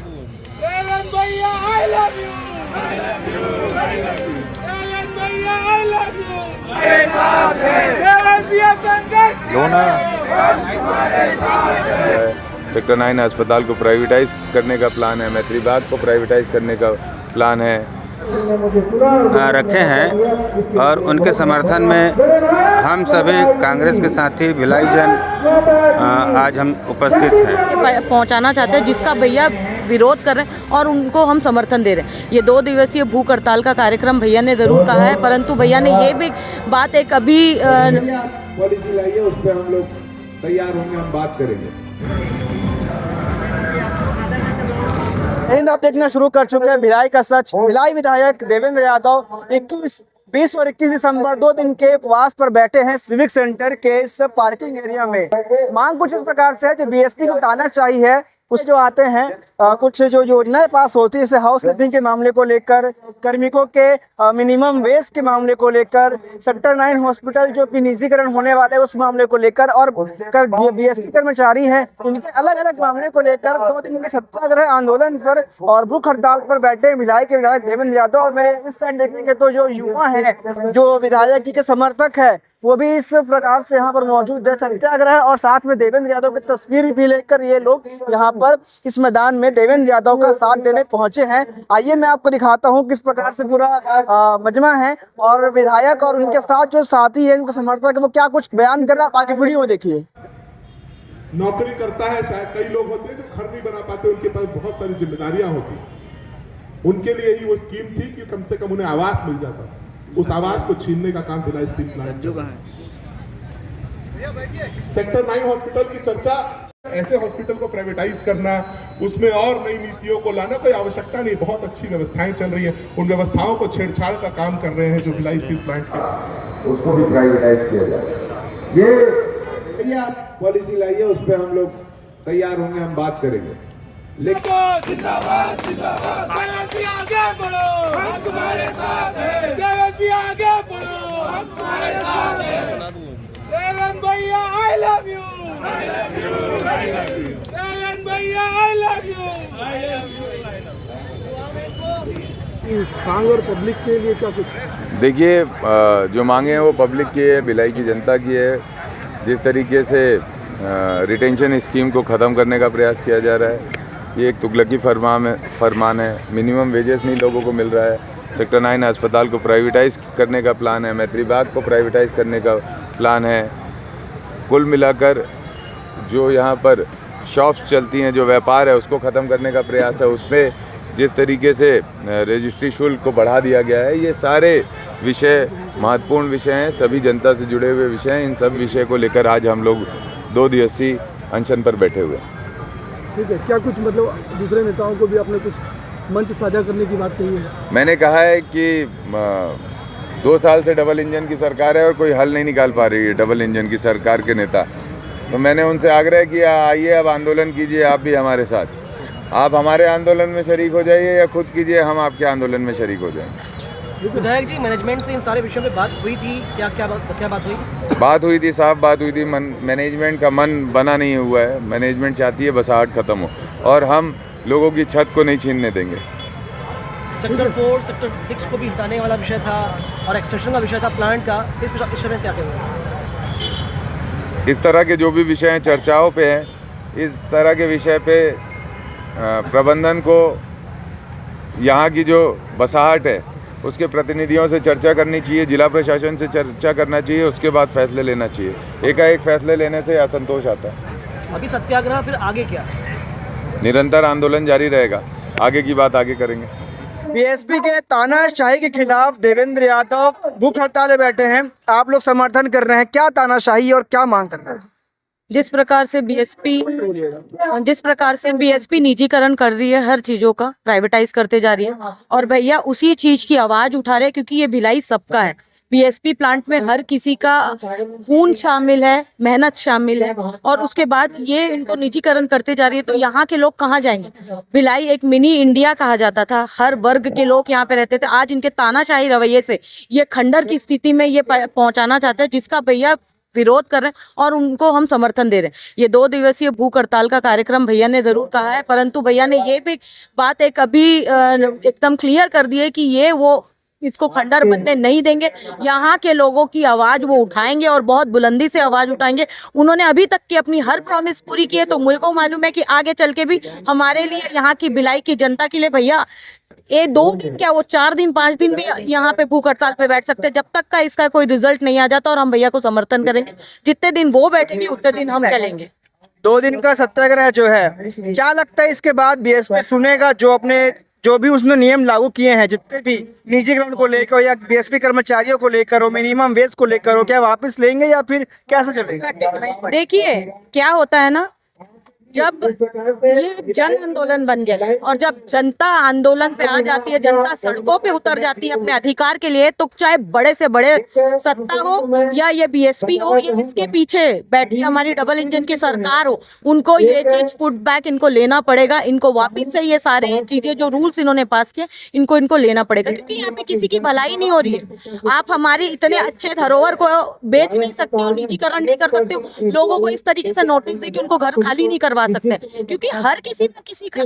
देवेंद्र भैया I love you. I love you. I love you. Devendra भैया I love you. हमारे साथ है. देवेंद्र भैया संघर्ष. लोना सेक्टर 9 अस्पताल को प्राइवेटाइज करने का प्लान है, मैत्री बाग को प्राइवेटाइज करने का प्लान है, रखे हैं और उनके समर्थन में हम सभी कांग्रेस के साथी भिलाई जन आज हम उपस्थित हैं। पहुंचाना चाहते हैं जिसका भैया विरोध कर रहे हैं और उनको हम समर्थन दे रहे हैं। ये 2 दिवसीय भूख हड़ताल का कार्यक्रम भैया ने ज़रूर कहा है, परंतु भैया ने ये भी बात एक अभी पॉलिसी लाइए, उस पर हम लोग तैयार होंगे, हम बात करेंगे। आप देखना शुरू कर चुके हैं भिलाई का सच। भिलाई विधायक देवेंद्र यादव 20 और 21 दिसंबर 2 दिन के उपवास पर बैठे हैं सिविक सेंटर के इस पार्किंग एरिया में। मांग कुछ इस प्रकार से है जो बीएसपी को तानाशाही है, कुछ जो आते हैं कुछ जो योजनाएं पास होती है जैसे हाउस लीजिंग के मामले को लेकर, कार्मिकों के मिनिमम वेज के मामले को लेकर, सेक्टर 9 हॉस्पिटल जो कि निजीकरण होने वाले है उस मामले को लेकर, और बीएसपी कर्मचारी हैं उनके अलग अलग मामले को लेकर 2 दिन के सत्याग्रह आंदोलन पर और भूख हड़ताल पर बैठे भिलाई के विधायक देवेंद्र यादव। और मेरे इस साइड देखेंगे तो जो युवा है जो विधायक जी के समर्थक है वो भी इस प्रकार से यहाँ पर मौजूद है सत्याग्रह और साथ में देवेंद्र यादव की तस्वीर भी लेकर ये लोग यहाँ पर इस मैदान में देवेंद्र यादव का साथ देने पहुंचे हैं। आइए मैं आपको दिखाता हूँ किस प्रकार से पूरा मजमा है और विधायक और उनके साथ जो साथी है उनके समर्थक है वो क्या कुछ बयान कर रहा है, आगे वीडियो में देखिए। नौकरी करता है, शायद कई लोग होते हैं जो घर नहीं बना पाते, उनके पास बहुत सारी जिम्मेदारियां होती, उनके लिए ही वो स्कीम थी कि कम से कम उन्हें आवास मिल जाता। उस आवास को छीनने का काम भिलाई स्टील प्लांट जो है। सेक्टर 9 हॉस्पिटल की चर्चा, ऐसे हॉस्पिटल को प्राइवेटाइज करना, उसमें और नई नीतियों को लाना कोई आवश्यकता नहीं, बहुत अच्छी व्यवस्थाएं चल रही है, उन व्यवस्थाओं को छेड़छाड़ का काम कर रहे हैं जो भिलाई स्टील प्लांट के, उसको भी प्राइवेटाइज किया जाए। ये पॉलिसी लाइए, उस पर हम लोग तैयार होंगे, हम बात करेंगे। लेकिन जिंदाबाद जिंदाबाद देवेंद्र आगे बढ़ो, हम तुम्हारे साथ हैं। देवेंद्र आगे बढ़ो, हम तुम्हारे साथ हैं। देवेंद्र भैया I love you. I love you. I love you. Devendra भैया I love you. I love you. मांग और पब्लिक के लिए क्या कुछ? देखिए जो मांगे हैं वो पब्लिक की है, भिलाई की जनता की है। जिस तरीके से रिटेंशन स्कीम को ख़त्म करने का प्रयास किया जा रहा है, ये एक तुगलकी फरमान है। मिनिमम वेजेस नहीं लोगों को मिल रहा है। सेक्टर 9 अस्पताल को प्राइवेटाइज करने का प्लान है, मैत्री बाग को प्राइवेटाइज करने का प्लान है। कुल मिलाकर जो यहाँ पर शॉप्स चलती हैं, जो व्यापार है, उसको ख़त्म करने का प्रयास है। उसमें जिस तरीके से रजिस्ट्री शुल्क को बढ़ा दिया गया है, ये सारे विषय महत्वपूर्ण विषय हैं, सभी जनता से जुड़े हुए विषय हैं। इन सब विषय को लेकर आज हम लोग 2 दिवसीय अनशन पर बैठे हुए हैं। ठीक है, क्या कुछ मतलब दूसरे नेताओं को भी आपने कुछ मंच साझा करने की बात कही है? मैंने कहा है कि 2 साल से डबल इंजन की सरकार है और कोई हल नहीं निकाल पा रही है डबल इंजन की सरकार के नेता। तो मैंने उनसे आग्रह किया, आइए अब आंदोलन कीजिए आप भी हमारे साथ। आप हमारे आंदोलन में शरीक हो जाइए या खुद कीजिए, हम आपके आंदोलन में शरीक हो जाएंगे। विधायक जी, मैनेजमेंट से इन सारे विषयों पे बात हुई थी क्या बात हुई? बात हुई थी, साफ बात हुई थी। मैनेजमेंट का मन बना नहीं हुआ है। मैनेजमेंट चाहती है बसाहट खत्म हो और हम लोगों की छत को नहीं छीनने देंगे। सेक्टर 4, सेक्टर 6 को भी हटाने वाला विषय था और एक्सटेंशन का विषय था प्लांट का, इस विषय में क्या कहेंगे? इस तरह के जो भी विषय हैं चर्चाओं पे हैं, इस तरह के विषय पे प्रबंधन को यहाँ की जो बसाहट है उसके प्रतिनिधियों से चर्चा करनी चाहिए, जिला प्रशासन से चर्चा करना चाहिए, उसके बाद फैसले लेना चाहिए। एकाएक फैसले लेने से असंतोष आता है। अभी सत्याग्रह, फिर आगे क्या? निरंतर आंदोलन जारी रहेगा, आगे की बात आगे करेंगे। बीएसपी के तानाशाही के खिलाफ देवेंद्र यादव भूख हड़ताल में बैठे हैं। आप लोग समर्थन कर रहे हैं, क्या तानाशाही और क्या मांग कर रहे हैं? जिस प्रकार से बीएसपी निजीकरण कर रही है, हर चीजों का प्राइवेटाइज करते जा रही है और भैया उसी चीज की आवाज उठा रहे हैं, क्योंकि ये भिलाई सबका है। बीएसपी प्लांट में हर किसी का खून शामिल है, मेहनत शामिल है और उसके बाद ये इनको निजीकरण करते जा रही है, तो यहाँ के लोग कहाँ जाएंगे? भिलाई एक मिनी इंडिया कहा जाता था, हर वर्ग के लोग यहाँ पे रहते थे। आज इनके तानाशाही रवैये से ये खंडर की स्थिति में ये पहुंचाना चाहते हैं, जिसका भैया विरोध कर रहे हैं और उनको हम समर्थन दे रहे हैं। ये 2 दिवसीय भूख हड़ताल का कार्यक्रम भैया ने जरूर कहा है, परंतु भैया ने ये भी बात एक अभी एकदम क्लियर कर दी है कि ये वो इसको खंडर बनने नहीं देंगे। यहाँ के लोगों की आवाज वो उठाएंगे और बहुत बुलंदी से आवाज उठाएंगे। उन्होंने अभी तक की अपनी हर प्रॉमिस पूरी की है, तो मुझे को मालूम है कि आगे चल के भी हमारे लिए, यहाँ की भिलाई की जनता के लिए भैया ये 2 दिन क्या, वो 4 दिन 5 दिन भी यहाँ पे भूख हड़ताल पे बैठ सकते हैं, जब तक का इसका कोई रिजल्ट नहीं आ जाता। और हम भैया को समर्थन करेंगे, जितने दिन वो बैठेंगे उतने दिन हम चलेंगे। 2 दिन का सत्याग्रह जो है, क्या लगता है इसके बाद बीएसपी सुनेगा जो भी उसने नियम लागू किए हैं, जितने भी निजीकरण को लेकर या बीएसपी कर्मचारियों को लेकर हो, मिनिमम वेज को लेकर हो, क्या वापस लेंगे या फिर कैसे चलेगा? देखिए क्या होता है ना, जब ये जन आंदोलन बन गया और जब जनता आंदोलन पे आ जाती है, जनता सड़कों पे उतर जाती है अपने अधिकार के लिए, तो चाहे बड़े से बड़े सत्ता हो या ये बीएसपी हो या इसके पीछे बैठी हमारी डबल इंजन की सरकार हो, उनको ये चीज फुट बैक इनको लेना पड़ेगा। इनको वापस से ये सारे चीजें जो रूल्स इन्होंने पास किए इनको लेना पड़ेगा, क्योंकि यहाँ पे किसी की भलाई नहीं हो रही है। आप हमारी इतने अच्छे धरोहर को बेच नहीं सकते हो, निजीकरण नहीं कर सकते हो, लोगों को इस तरीके से नोटिस दे के उनको घर खाली नहीं करवा सकते हैं, क्योंकि हर किसी ना किसी का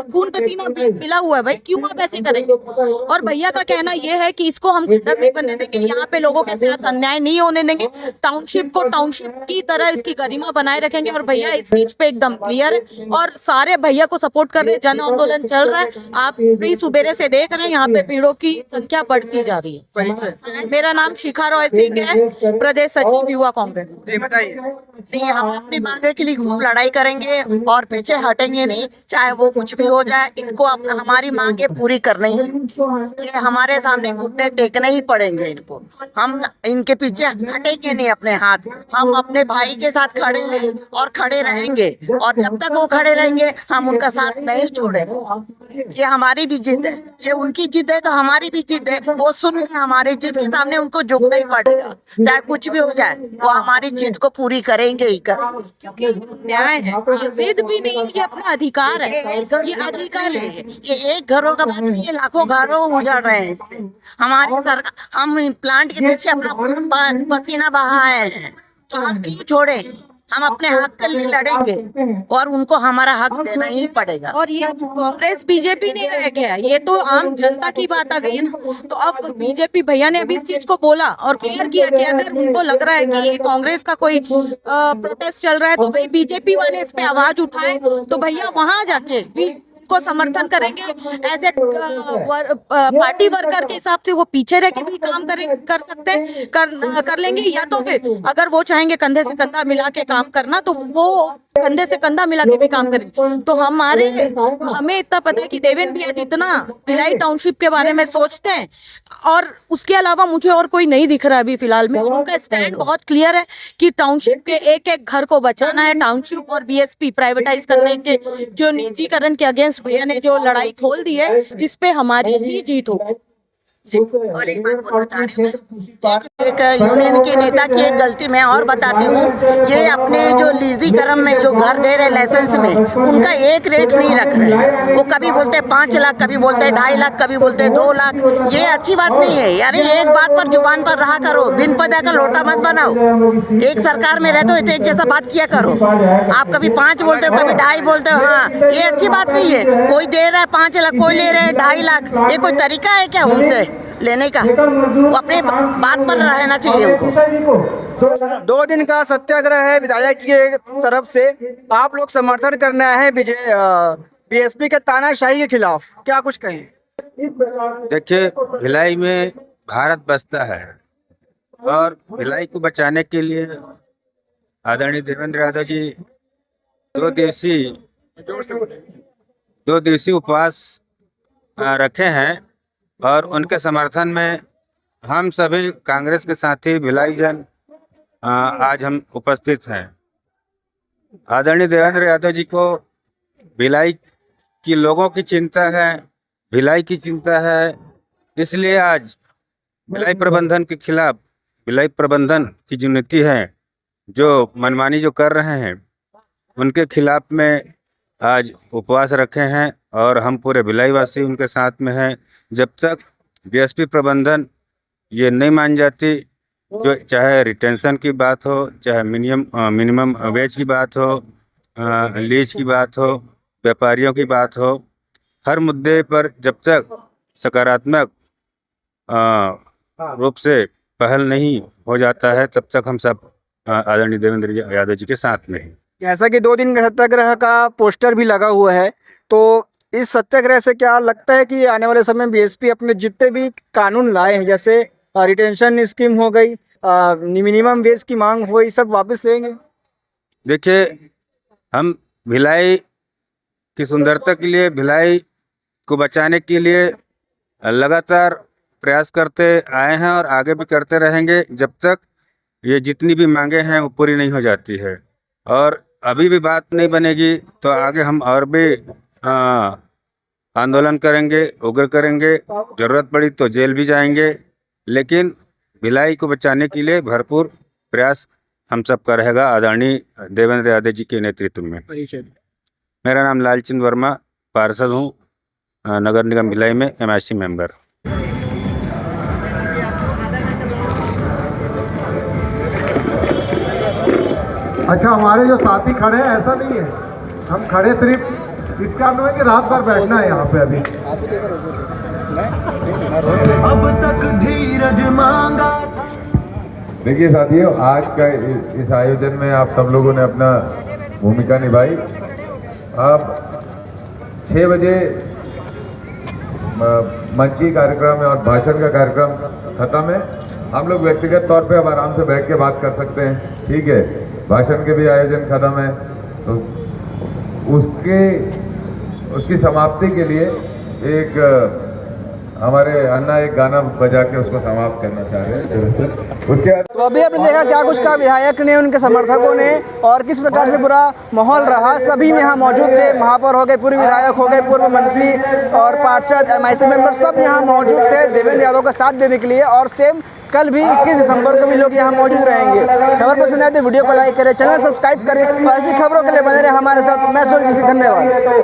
खून पसीना मिला हुआ है भाई, क्यों आप ऐसे करेंगे? और भैया का कहना यह है कि इसको हम खंडर नहीं बनने देंगे, यहाँ पे लोगों के साथ अन्याय नहीं होने देंगे, टाउनशिप को टाउनशिप की तरह इसकी गरिमा बनाए रखेंगे। और भैया इस चीज पे एकदम क्लियर है और सारे भैया को सपोर्ट कर रहे हैं। जन आंदोलन चल रहा है, आप भी सुबेरे से देख रहे हैं, यहाँ पे भीड़ों की संख्या बढ़ती जा रही है। मेरा नाम शिखा रॉय सिंह है, प्रदेश सचिव युवा कांग्रेस। नहीं, हम अपनी मांगे के लिए खूब लड़ाई करेंगे और पीछे हटेंगे नहीं, चाहे वो कुछ भी हो जाए। इनको हमारी मांगे पूरी करनी है, ये हमारे सामने घुटने टेकने ही पड़ेंगे इनको। हम इनके पीछे हटेंगे नहीं अपने हाथ। हम अपने भाई के साथ खड़े हैं और खड़े रहेंगे, और जब तक वो खड़े रहेंगे हम उनका साथ नहीं छोड़ेंगे। ये हमारी भी जिद है, ये उनकी जिद है तो हमारी भी जिद है। वो सुन के हमारी जिद के सामने उनको झुकना ही पड़ेगा, चाहे कुछ भी हो जाए, वो हमारी जिद को पूरी करेंगे ही करेंगे, क्योंकि न्याय है, जिद भी नहीं, ये अपना अधिकार है, ये अधिकार है। ये एक घरों का बात नहीं, ये लाखों घरों उजड़ रहे हैं इससे। हमारी सरकार, हम प्लांट के पीछे अपना खून पसीना बहाए हैं, तो हम क्यों छोड़े? हम अपने हक के लिए लड़ेंगे और उनको हमारा हक देना ही पड़ेगा। और ये कांग्रेस बीजेपी नहीं रह गया, ये तो आम जनता की बात आ गई ना। तो अब बीजेपी भैया ने अभी इस चीज को बोला और क्लियर किया कि अगर उनको लग रहा है कि ये कांग्रेस का कोई प्रोटेस्ट चल रहा है, तो भाई बीजेपी वाले इस पे आवाज उठाए, तो भैया वहां जाके भी को समर्थन करेंगे। एज ए पार्टी वर्कर के हिसाब से वो पीछे रह के भी काम कर सकते हैं, कर लेंगे, या तो फिर अगर वो चाहेंगे कंधे से कंधा मिला के काम करना, तो वो कंधे से कंधा मिला के भी काम करेंगे। तो हमें इतना पता है कि देवेंद्र भैया जितना भिलाई टाउनशिप के बारे में सोचते हैं, और उसके अलावा मुझे और कोई नहीं दिख रहा अभी फिलहाल में। और उनका स्टैंड बहुत क्लियर है कि टाउनशिप के एक एक घर को बचाना है। टाउनशिप और बीएसपी प्राइवेटाइज करने के जो निजीकरण के अगेंस्ट भैया ने जो लड़ाई खोल दी है, इस पे हमारी ही जीत होगी। और एक बात बोलना चाह रही हूँ, एक यूनियन के नेता की एक गलती मैं और बताती हूँ। ये अपने जो लीजीकरण में जो घर दे रहे लाइसेंस में, उनका एक रेट नहीं रख रहे। वो कभी बोलते 5 लाख, कभी बोलते 2.5 लाख, कभी बोलते 2 लाख। ये अच्छी बात नहीं है यार। एक बात पर जुबान पर रहा करो, दिन पर जाकर लोटा मत बनाओ। एक सरकार में रहते हो तो एक जैसा बात किया करो। आप कभी 5 बोलते हो, कभी 2.5 बोलते हो, हाँ ये अच्छी बात नहीं है। कोई दे रहा है 5 लाख, कोई ले रहा है 2.5 लाख, ये कोई तरीका है क्या उनसे लेने का? वो अपने बात पर रहना चाहिए उनको। 2 दिन का सत्याग्रह है विधायक की तरफ से, आप लोग समर्थन करना है बीएसपी के तानाशाही के खिलाफ, क्या कुछ कहें? देखिए, भिलाई में भारत बसता है और भिलाई को बचाने के लिए आदरणीय देवेंद्र यादव जी 2 दिवसीय उपवास रखे हैं, और उनके समर्थन में हम सभी कांग्रेस के साथी भिलाई जन आज हम उपस्थित हैं। आदरणीय देवेंद्र यादव जी को भिलाई की लोगों की चिंता है, भिलाई की चिंता है, इसलिए आज भिलाई प्रबंधन के खिलाफ, भिलाई प्रबंधन की जो नीति है, जो मनमानी जो कर रहे हैं, उनके खिलाफ में आज उपवास रखे हैं। और हम पूरे भिलाई वासी उनके साथ में हैं। जब तक बीएसपी प्रबंधन ये नहीं मान जाती जो चाहे रिटेंशन की बात हो, चाहे मिनिमम वेज की बात हो, लीज की बात हो, व्यापारियों की बात हो, हर मुद्दे पर जब तक सकारात्मक रूप से पहल नहीं हो जाता है तब तक हम सब आदरणीय देवेंद्र यादव जी के साथ में हैं। जैसा कि 2 दिन का सत्याग्रह का पोस्टर भी लगा हुआ है, तो इस सत्याग्रह से क्या लगता है कि आने वाले समय बीएसपी अपने जितने भी कानून लाए हैं, जैसे रिटेंशन स्कीम हो गई, मिनिमम वेज की मांग हुई, सब वापस लेंगे? देखिए, हम भिलाई की सुंदरता के लिए, भिलाई को बचाने के लिए लगातार प्रयास करते आए हैं और आगे भी करते रहेंगे जब तक ये जितनी भी मांगे हैं वो पूरी नहीं हो जाती है। और अभी भी बात नहीं बनेगी तो आगे हम और भी आंदोलन करेंगे, उग्र करेंगे, ज़रूरत पड़ी तो जेल भी जाएंगे, लेकिन भिलाई को बचाने के लिए भरपूर प्रयास हम सब का रहेगा आदरणीय देवेंद्र यादव जी के नेतृत्व में। मेरा नाम लालचंद वर्मा, पार्षद हूँ, नगर निगम भिलाई में MIC मेंबर। अच्छा, हमारे जो साथी खड़े हैं ऐसा नहीं है, हम खड़े सिर्फ इस कारण है कि रात भर बैठना है यहाँ पे। अभी अब तक धीरज मांगा। देखिए साथियों, आज का इस आयोजन में आप सब लोगों ने अपना भूमिका निभाई। अब 6 बजे मंची कार्यक्रम और भाषण का कार्यक्रम खत्म है। हम लोग व्यक्तिगत तौर पे अब आराम से बैठ के बात कर सकते हैं, ठीक है। भाषण के भी आयोजन खत्म है, तो उसकी समाप्ति के लिए हमारे अन्ना एक गाना बजा के उसको समाप्त करना चाह रहे हैं। उसके बाद तो अभी आपने देखा क्या कुछ का विधायक ने, उनके समर्थकों ने, और किस प्रकार से पूरा माहौल रहा। सभी यहाँ मौजूद थे, महापौर हो गए, पूर्व विधायक हो गए, पूर्व मंत्री और पार्षद, MIC मेंबर, सब यहाँ मौजूद थे देवेंद्र यादव का साथ देने के लिए। और सेम कल भी 21 दिसंबर को भी लोग यहाँ मौजूद रहेंगे। खबर पसंद आए तो वीडियो को लाइक करें, चैनल सब्सक्राइब करें और ऐसी खबरों के लिए बने रहे हमारे साथ। मैं सूर्य, धन्यवाद।